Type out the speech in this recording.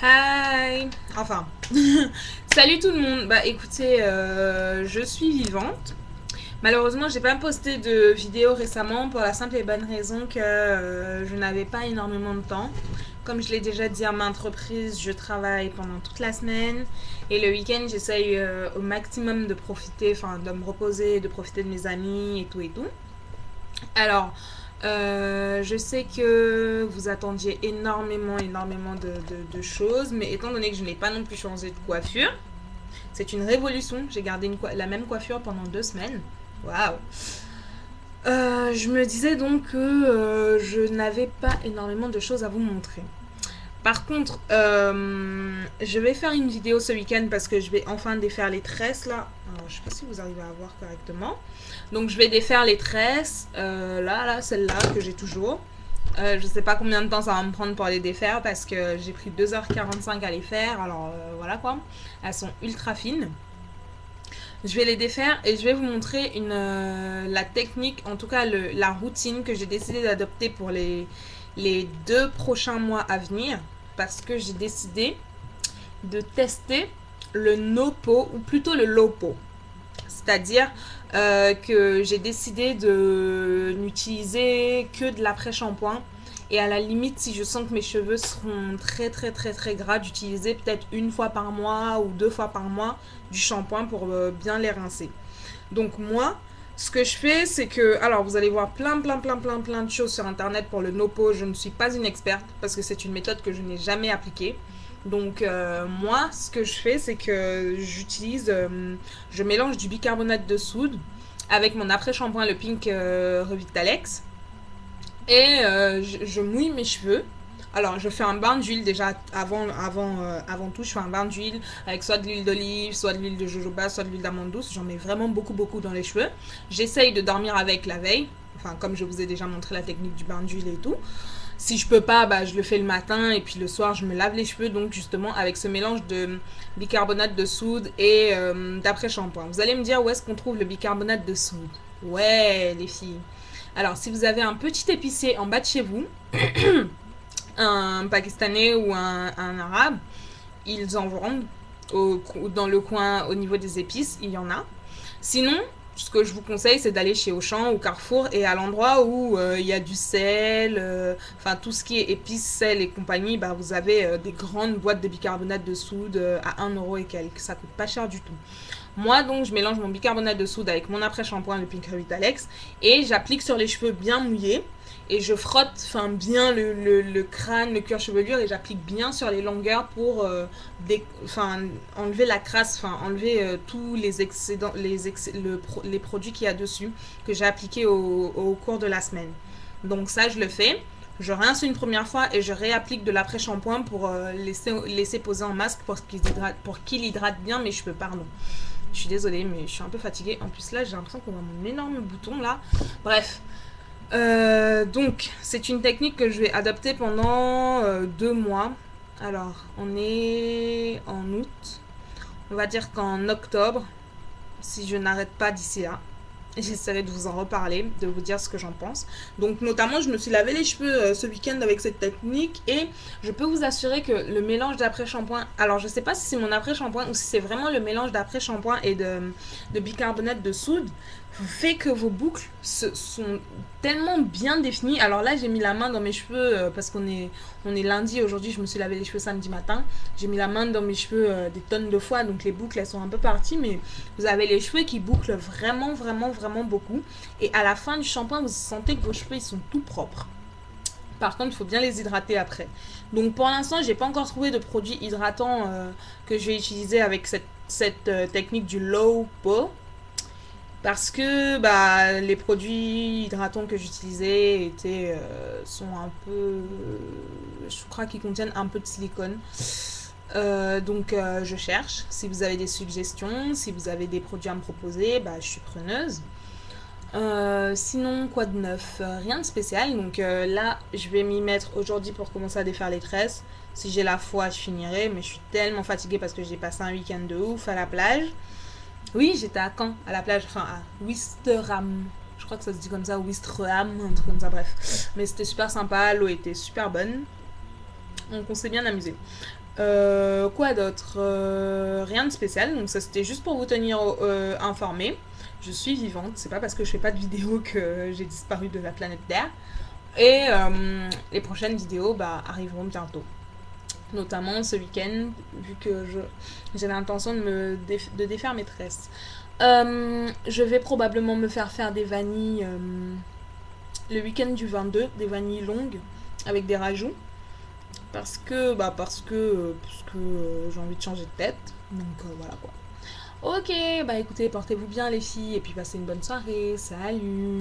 Hi. Enfin, salut tout le monde. Bah écoutez, je suis vivante. Malheureusement, j'ai pas posté de vidéo récemment pour la simple et bonne raison que je n'avais pas énormément de temps. Comme je l'ai déjà dit à maintes reprises, je travaille pendant toute la semaine et le week-end, j'essaye au maximum de profiter, enfin de me reposer, de profiter de mes amis et tout et tout. Alors, je sais que vous attendiez énormément de choses, mais étant donné que je n'ai pas non plus changé de coiffure, c'est une révolution. J'ai gardé la même coiffure pendant 2 semaines. Waouh! Je me disais donc que je n'avais pas énormément de choses à vous montrer. Par contre, je vais faire une vidéo ce week-end parce que je vais enfin défaire les tresses là. Alors, je sais pas si vous arrivez à voir correctement. Donc je vais défaire les tresses. Là, celle-là que j'ai toujours. Je sais pas combien de temps ça va me prendre pour les défaire parce que j'ai pris 2h45 à les faire. Alors voilà quoi. Elles sont ultra fines. Je vais les défaire et je vais vous montrer la technique, en tout cas la routine que j'ai décidé d'adopter pour les 2 prochains mois à venir. Parce que j'ai décidé de tester le no-po ou plutôt le low-po. C'est-à-dire que j'ai décidé de n'utiliser que de l'après-shampoing. Et à la limite, si je sens que mes cheveux seront très gras, d'utiliser peut-être 1 fois par mois ou 2 fois par mois du shampoing pour bien les rincer. Donc moi, ce que je fais, c'est que... Alors, vous allez voir plein de choses sur Internet pour le no-po. Je ne suis pas une experte parce que c'est une méthode que je n'ai jamais appliquée. Donc moi, ce que je fais, c'est que je mélange du bicarbonate de soude avec mon après-shampoing, le Pink Revitalex. Et je mouille mes cheveux. Alors, je fais un bain d'huile déjà avant tout. Je fais un bain d'huile avec soit de l'huile d'olive, soit de l'huile de jojoba, soit de l'huile d'amande douce. J'en mets vraiment beaucoup dans les cheveux. J'essaye de dormir avec la veille. Enfin, comme je vous ai déjà montré la technique du bain d'huile et tout. Si je peux pas, bah, je le fais le matin et puis le soir, je me lave les cheveux. Donc, justement, avec ce mélange de bicarbonate de soude et d'après-shampoing. Vous allez me dire où est-ce qu'on trouve le bicarbonate de soude? Ouais, les filles. Alors, si vous avez un petit épicier en bas de chez vous, un Pakistanais ou un Arabe, ils en vendent dans le coin au niveau des épices, il y en a. Sinon, ce que je vous conseille, c'est d'aller chez Auchan ou Carrefour et à l'endroit où il y a du sel, enfin tout ce qui est épices, sel et compagnie, bah, vous avez des grandes boîtes de bicarbonate de soude à 1 € et quelques. Ça coûte pas cher du tout. Moi, donc, je mélange mon bicarbonate de soude avec mon après-shampoing, le Pink Revitalex, et j'applique sur les cheveux bien mouillés. Et je frotte bien le crâne, le cuir chevelu, et j'applique bien sur les longueurs pour enlever la crasse, enlever tous les excédents, les produits qu'il y a dessus que j'ai appliqués au cours de la semaine. Donc ça, je le fais. Je rince une première fois et je réapplique de l'après-shampoing pour laisser poser en masque pour qu'il hydrate bien mes cheveux, pardon. Je suis désolée, mais je suis un peu fatiguée. En plus, là, j'ai l'impression qu'on a mon énorme bouton, là. Bref. Donc, c'est une technique que je vais adopter pendant 2 mois. Alors, on est en août. On va dire qu'en octobre, si je n'arrête pas d'ici là, j'essaierai de vous en reparler, de vous dire ce que j'en pense. Donc notamment, je me suis lavé les cheveux ce week-end avec cette technique et je peux vous assurer que le mélange d'après-shampoing, alors je sais pas si c'est mon après-shampoing ou si c'est vraiment le mélange d'après-shampoing et de bicarbonate de soude, fait que vos boucles sont tellement bien définies. Alors là, j'ai mis la main dans mes cheveux parce qu'on est lundi. Aujourd'hui, je me suis lavé les cheveux samedi matin. J'ai mis la main dans mes cheveux des tonnes de fois, donc les boucles, elles sont un peu parties, mais vous avez les cheveux qui bouclent vraiment beaucoup. Et à la fin du shampoing, vous sentez que vos cheveux, ils sont tout propres. Par contre, il faut bien les hydrater après. Donc pour l'instant, j'ai pas encore trouvé de produit hydratant que je vais utiliser avec cette technique du low po. Parce que bah, les produits hydratants que j'utilisais sont un peu... je crois qu'ils contiennent un peu de silicone. Donc je cherche. Si vous avez des suggestions, si vous avez des produits à me proposer, bah, je suis preneuse. Sinon, quoi de neuf? Rien de spécial. Donc là, je vais m'y mettre aujourd'hui pour commencer à défaire les tresses. Si j'ai la foi, je finirai. Mais je suis tellement fatiguée parce que j'ai passé un week-end de ouf à la plage. Oui, j'étais à Caen, à la plage, enfin à Ouistreham. Je crois que ça se dit comme ça, Ouistreham, un truc comme ça, bref. Mais c'était super sympa, l'eau était super bonne. Donc on s'est bien amusé. Quoi d'autre? Rien de spécial, donc ça c'était juste pour vous tenir informés. Je suis vivante, c'est pas parce que je fais pas de vidéos que j'ai disparu de la planète Terre. Et les prochaines vidéos arriveront bientôt. Notamment ce week-end, vu que j'ai l'intention de défaire mes tresses. Je vais probablement me faire des vanilles le week-end du 22, des vanilles longues avec des rajouts. Parce que j'ai envie de changer de tête. Donc voilà quoi. Ok, écoutez, portez-vous bien les filles et puis passez une bonne soirée. Salut!